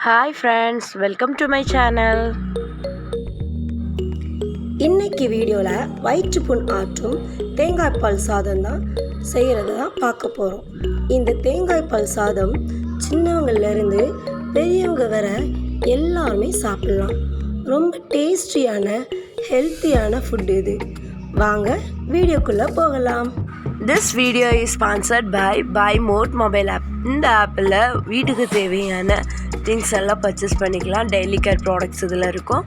Hi friends, welcome to my channel. இன்னைக்கு வீடியோவில் வயிற்றுப்புண் ஆற்றும் தேங்காய் பால் சாதம் தான் செய்கிறது தான் பார்க்க போகிறோம். இந்த தேங்காய் பால் சாதம் சின்னவங்கள்லேருந்து பெரியவங்க வர எல்லாருமே சாப்பிட்லாம். ரொம்ப டேஸ்டியான ஹெல்த்தியான ஃபுட் இது. வாங்க வீடியோக்குள்ளே போகலாம். This video is sponsored by Mod mobile app. இந்த ஆப்பில் வீட்டுக்கு தேவையான திங்ஸ் எல்லாம் பர்ச்சேஸ் பண்ணிக்கலாம். டெய்லி கேர் ப்ராடக்ட்ஸ் இதில் இருக்கும்.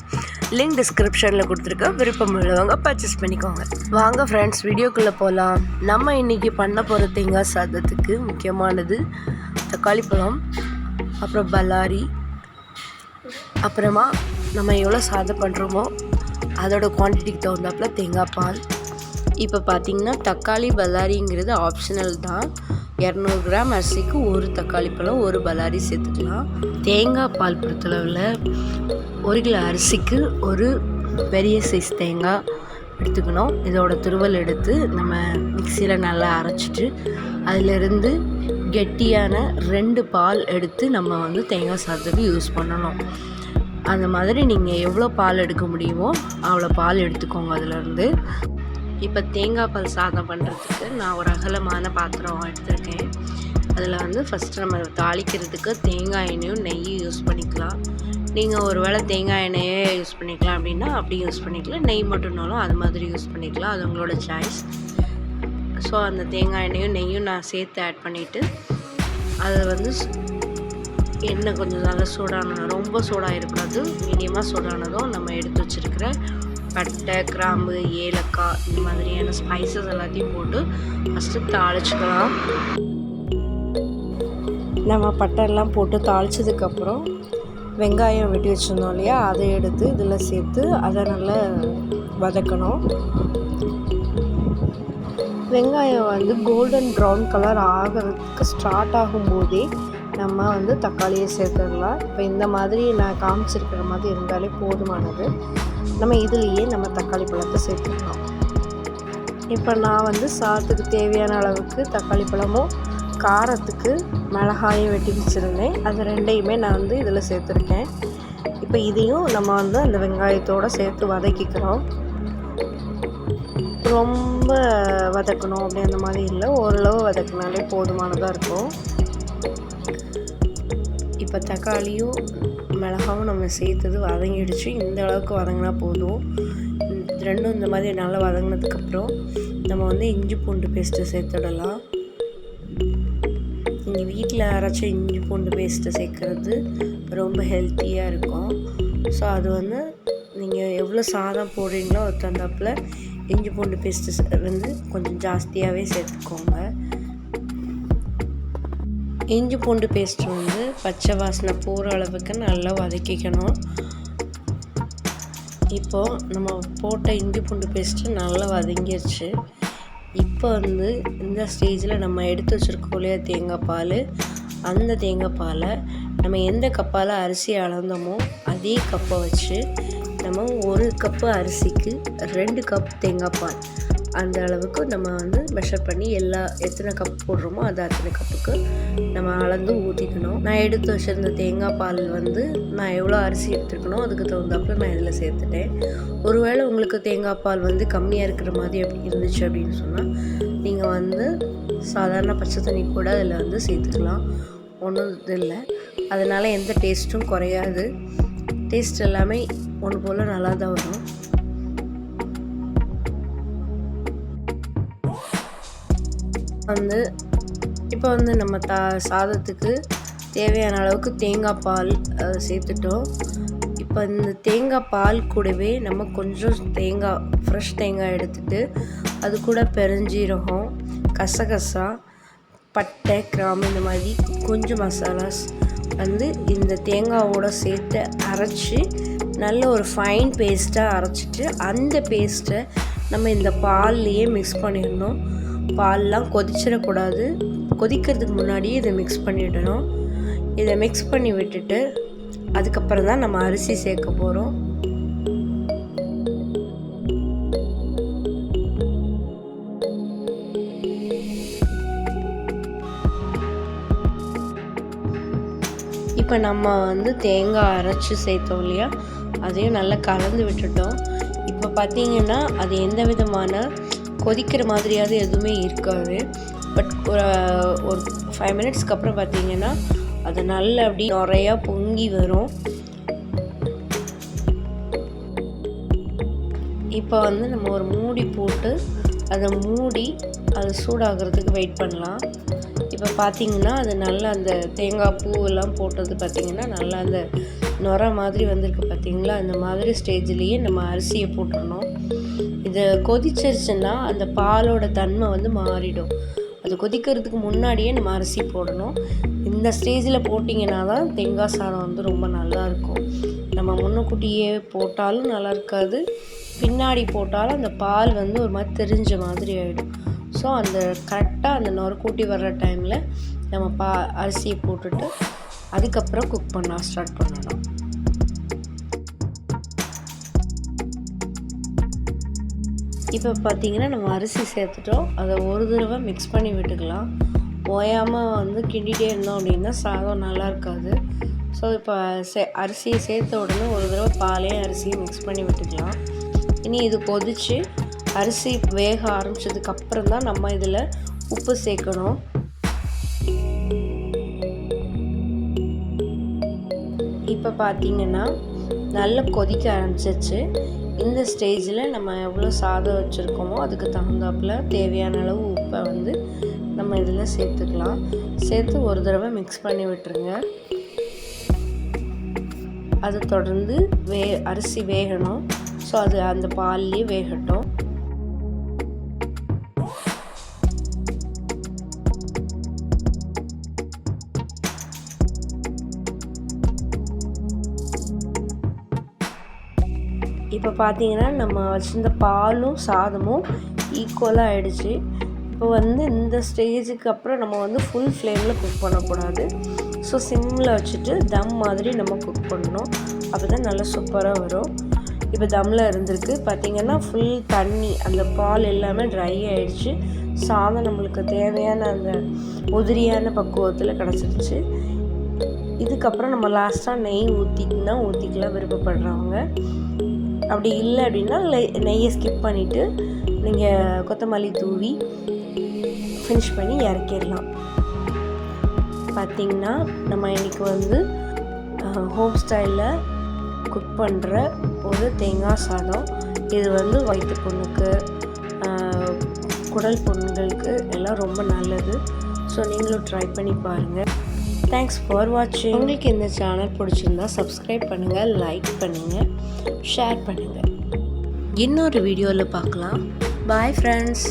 லிங்க் டிஸ்கிரிப்ஷனில் கொடுத்துருக்க, விருப்பம் உள்ளவங்க பர்ச்சேஸ் பண்ணிக்கோங்க. வாங்க ஃப்ரெண்ட்ஸ், வீடியோக்குள்ளே போகலாம். நம்ம இன்றைக்கி பண்ண போகிற தேங்காய் சாதத்துக்கு முக்கியமானது தக்காளி பழம், அப்புறம் பல்லாரி, அப்புறமா நம்ம எவ்வளோ சாதம் பண்ணுறோமோ அதோட குவான்டிட்டிக்கு தகுந்தாப்பில் தேங்காய் பால். இப்போ பார்த்திங்கன்னா தக்காளி பல்லாரிங்கிறது ஆப்ஷனல் தான். 200 கிராம் அரிசிக்கு ஒரு தக்காளி பழம், ஒரு பல்லாரி சேர்த்துக்கலாம். தேங்காய் பால் பொறுத்தளவில் 1 கிலோ அரிசிக்கு ஒரு பெரிய சைஸ் தேங்காய் எடுத்துக்கணும். இதோட துருவல் எடுத்து நம்ம மிக்சியில் நல்லா அரைச்சிட்டு அதிலிருந்து கெட்டியான 2 பால் எடுத்து நம்ம தேங்காய் சாதத்துக்கு யூஸ் பண்ணணும். அந்த மாதிரி நீங்கள் எவ்வளோ பால் எடுக்க முடியுமோ அவ்வளோ பால் எடுத்துக்கோங்க. அதிலேருந்து இப்போ தேங்காய் பால் சாதம் பண்ணுறதுக்கு நான் ஒரு அகலமான பாத்திரம் எடுத்திருக்கேன். அதில் ஃபஸ்ட்டு நம்ம தாளிக்கிறதுக்கு தேங்காய் எண்ணெயும் நெய்யும் யூஸ் பண்ணிக்கலாம். நீங்கள் ஒரு வேளை தேங்காய் எண்ணெயே யூஸ் பண்ணிக்கலாம் அப்படின்னா அப்படி யூஸ் பண்ணிக்கலாம். நெய் மட்டும்னாலும் அது மாதிரி யூஸ் பண்ணிக்கலாம். அது உங்களோட சாய்ஸ். ஸோ அந்த தேங்காய் எண்ணெயும் நெய்யும் நான் சேர்த்து ஆட் பண்ணிவிட்டு அதை எண்ணெய் கொஞ்சம் நல்லா சூடானதும், ரொம்ப சூடாக இருக்கக்கூடாது, மீடியமாக சூடானதும் நம்ம எடுத்து வச்சுருக்கிற பட்டை, கிராம்பு, ஏலக்காய் இந்த மாதிரியான ஸ்பைசஸ் எல்லாத்தையும் போட்டு ஃபஸ்ட்டு தாளிச்சுக்கலாம். நம்ம பட்டையெல்லாம் போட்டு தாளித்ததுக்கப்புறம் வெங்காயம் வெட்டி வச்சுருந்தோம் இல்லையா, அதை எடுத்து இதில் சேர்த்து அதை நல்லா வதக்கணும். வெங்காயம் கோல்டன் ப்ரௌன் கலர் ஆகிறதுக்கு ஸ்டார்ட் ஆகும்போதே நம்ம தக்காளியை சேர்த்துடலாம். இப்போ இந்த மாதிரி நான் காமிச்சிருக்கிற மாதிரி இருந்தாலே போதுமானது. நம்ம இதுலேயே நம்ம தக்காளி பழத்தை சேர்த்துக்கலாம். இப்போ நான் சாதத்துக்கு தேவையான அளவுக்கு தக்காளி பழமும் காரத்துக்கு மிளகாயும் வெட்டி வச்சுருந்தேன். அது ரெண்டையுமே நான் இதில் சேர்த்துருக்கேன். இப்போ இதையும் நம்ம அந்த வெங்காயத்தோடு சேர்த்து வதக்கிக்கிறோம். ரொம்ப வதக்கணும் அப்படி அந்த மாதிரி இல்லை, ஓரளவு வதக்கினாலே போதுமானதாக இருக்கும். இப்போ தக்காளியும் மிளகாவும் நம்ம சேர்த்தது வதங்கிடுச்சு. இந்த அளவுக்கு வதங்கினா போதும். ரெண்டும் இந்த மாதிரி நல்லா வதங்கினதுக்கப்புறம் நம்ம இஞ்சி பூண்டு பேஸ்ட்டு சேர்த்துடலாம். நீங்கள் வீட்டில் அரைச்ச இஞ்சி பூண்டு பேஸ்ட்டு சேர்க்குறது ரொம்ப ஹெல்த்தியாக இருக்கும். ஸோ அது நீங்கள் எவ்வளோ சாதம் போடுறீங்களோ அது தகுந்தாப்பில் இஞ்சி பூண்டு பேஸ்ட்டு கொஞ்சம் ஜாஸ்தியாகவே சேர்த்துக்கோங்க. இஞ்சி பூண்டு பேஸ்ட்டு பச்சை வாசனை போகிற அளவுக்கு நல்லா வதக்கிக்கணும். இப்போது நம்ம போட்ட இஞ்சி பூண்டு பேஸ்ட்டு நல்லா வதங்கிடுச்சு. இப்போ இந்த ஸ்டேஜில் நம்ம எடுத்து வச்சுருக்கோம் இல்லையா தேங்காய் பால், அந்த தேங்காய் பாலை நம்ம எந்த கப்பால் அரிசி அளந்தோமோ அதே கப்பை வச்சு நம்ம 1 கப்பு அரிசிக்கு 2 கப் தேங்காய் பால் அந்த அளவுக்கு நம்ம மெஷர் பண்ணி எத்தனை கப் போடுறோமோ அது அத்தனை கப்புக்கு நம்ம அளந்து ஊற்றிக்கணும். நான் எடுத்து வச்சுருந்த தேங்காய் பால் நான் எவ்வளோ அரிசி எடுத்துருக்கணும் அதுக்கு தகுந்தாப்பில் நான் இதில் சேர்த்துட்டேன். ஒருவேளை உங்களுக்கு தேங்காய் பால் கம்மியாக இருக்கிற மாதிரி இருந்துச்சு அப்படின்னு சொன்னால் நீங்கள் சாதாரண பச்சை தண்ணி கூட அதில் சேர்த்துக்கலாம். ஒன்றும் இது இல்லை, அதனால் எந்த டேஸ்ட்டும் குறையாது. டேஸ்ட் எல்லாமே ஒன்று போல் நல்லா தான் வரும். இப்போ நம்ம சாதத்துக்கு தேவையான அளவுக்கு தேங்காய் பால் சேர்த்துட்டோம். இப்போ இந்த தேங்காய் பால் கூடவே நம்ம கொஞ்சம் ஃப்ரெஷ் தேங்காய் எடுத்துகிட்டு அது கூட பெருஞ்சீரகம், கசகசா, பட்டை, கிராம்பு இந்த மாதிரி கொஞ்சம் மசாலாஸ் இந்த தேங்காவோட சேர்த்து அரைச்சி நல்ல ஒரு ஃபைன் பேஸ்ட்டாக அரைச்சிட்டு அந்த பேஸ்ட்டை நம்ம இந்த பால்லையே மிக்ஸ் பண்ணிடணும். பால்லாம் கொதிச்சிடக்கூடாது. கொதிக்கிறதுக்கு முன்னாடியே இதை மிக்ஸ் பண்ணிடணும். இதை மிக்ஸ் பண்ணி விட்டுட்டு அதுக்கப்புறம் தான் நம்ம அரிசி சேர்க்க போகிறோம். இப்போ நம்ம வந்து தேங்காய் அரைச்சி சேர்த்தோம் இல்லையா, அதையும் நல்லா கலந்து விட்டுட்டோம். இப்போ பார்த்திங்கன்னா அது எந்த விதமான கொதிக்கிற மாதிரியாவது எதுவுமே இருக்காது. பட் ஒரு 5 மினிட்ஸ்க்கு அப்புறம் பார்த்திங்கன்னா அது நல்லா அப்படி நிறையா பொங்கி வரும். இப்போ வந்து நம்ம ஒரு மூடி போட்டு அதை மூடி அது சூடாகிறதுக்கு வெயிட் பண்ணலாம். இப்போ பார்த்திங்கன்னா அது நல்லா அந்த தேங்காய் பூவெல்லாம் போட்டது பார்த்திங்கன்னா நல்லா அந்த நுர மாதிரி வந்திருக்கு பார்த்திங்களா. அந்த மாதிரி ஸ்டேஜ்லேயே நம்ம அரிசியை போட்டுடணும். இது கொதிச்சிருச்சுன்னா அந்த பாலோட தன்மை வந்து மாறிடும். அது கொதிக்கிறதுக்கு முன்னாடியே நம்ம அரிசி போடணும். இந்த ஸ்டேஜில் போட்டிங்கன்னா தான் தேங்காய் சாதம் வந்து ரொம்ப நல்லாயிருக்கும். நம்ம முன்னுக்கூட்டியே போட்டாலும் நல்லா இருக்காது, பின்னாடி போட்டாலும் அந்த பால் வந்து ஒரு மாதிரி தெரிஞ்ச மாதிரி ஆகிடும். ஸோ அந்த கரெக்டாக அந்த நொறுக்கூட்டி வர்ற டைமில் நம்ம அரிசியை போட்டுட்டு அதுக்கப்புறம் குக் பண்ண ஸ்டார்ட் பண்ணணும். இப்போ பார்த்திங்கன்னா நம்ம அரிசி சேர்த்துட்டோம். அதை ஒரு தடவை மிக்ஸ் பண்ணி விட்டுக்கலாம். ஓயாமல் வந்து கிண்டிகிட்டே இருந்தோம் அப்படின்னா சாதம் நல்லா இருக்காது. ஸோ இப்போ அரிசியை சேர்த்த உடனே ஒரு தடவை பாலையும் அரிசியும் மிக்ஸ் பண்ணி விட்டுக்கலாம். இனி இது கொதித்து அரிசி வேக ஆரம்பித்ததுக்கப்புறம் தான் நம்ம இதில் உப்பு சேர்க்கணும். இப்போ பார்த்திங்கன்னா நல்லா கொதிக்க ஆரம்பிச்சிச்சு. இந்த ஸ்டேஜில் நம்ம எவ்வளோ சாதம் வச்சுருக்கோமோ அதுக்கு தகுந்தாப்பில் தேவையான அளவு உப்பை வந்து நம்ம இதில் சேர்த்துக்கலாம். சேர்த்து ஒரு தடவை மிக்ஸ் பண்ணி விட்டுருங்க. அது தொடர்ந்து அரிசி வேகணும். ஸோ அது அந்த பால்லேயே வேகட்டும். இப்போ பார்த்திங்கன்னா நம்ம வச்சுருந்த பாலும் சாதமும் ஈக்குவலாக ஆகிடுச்சு. இப்போ வந்து இந்த ஸ்டேஜுக்கு அப்புறம் நம்ம வந்து ஃபுல் ஃப்ளேமில் குக் பண்ணக்கூடாது. ஸோ சிம்மில் வச்சுட்டு தம் மாதிரி நம்ம குக் பண்ணணும். அப்போ தான் நல்லா சூப்பராக வரும். இப்போ தம்மில் இருந்திருக்கு பார்த்திங்கன்னா ஃபுல் தண்ணி அந்த பால் எல்லாமே ட்ரை ஆகிடுச்சு. சாதம் நம்மளுக்கு தேவையான அந்த உதிரியான பக்குவத்தில் கிடச்சிருச்சு. இதுக்கப்புறம் நம்ம லாஸ்ட்டாக நெய் ஊற்றிக்கலாம் விருப்பப்படுறவங்க. அப்படி இல்லை அப்படின்னா நெய்யை ஸ்கிப் பண்ணிவிட்டு நீங்கள் கொத்தமல்லி தூவி ஃபினிஷ் பண்ணி இறக்கிடலாம். பார்த்திங்கன்னா நம்ம இன்றைக்கி வந்து ஹோம் ஸ்டைலில் குக் பண்ணுற ஒரு தேங்காய் சாதம். இது வந்து வயிற்று புண்ணுக்கு, குடல் புண்களுக்கு எல்லாம் ரொம்ப நல்லது. ஸோ நீங்களும் ட்ரை பண்ணி பாருங்கள். தேங்க்ஸ் ஃபார் வாட்சிங். உங்களுக்கு இந்த சேனல் பிடிச்சிருந்தா சப்ஸ்கிரைப் பண்ணுங்கள், லைக் பண்ணுங்கள், ஷேர் பண்ணுங்கள். இன்னொரு வீடியோவில் பார்க்கலாம். Bye friends.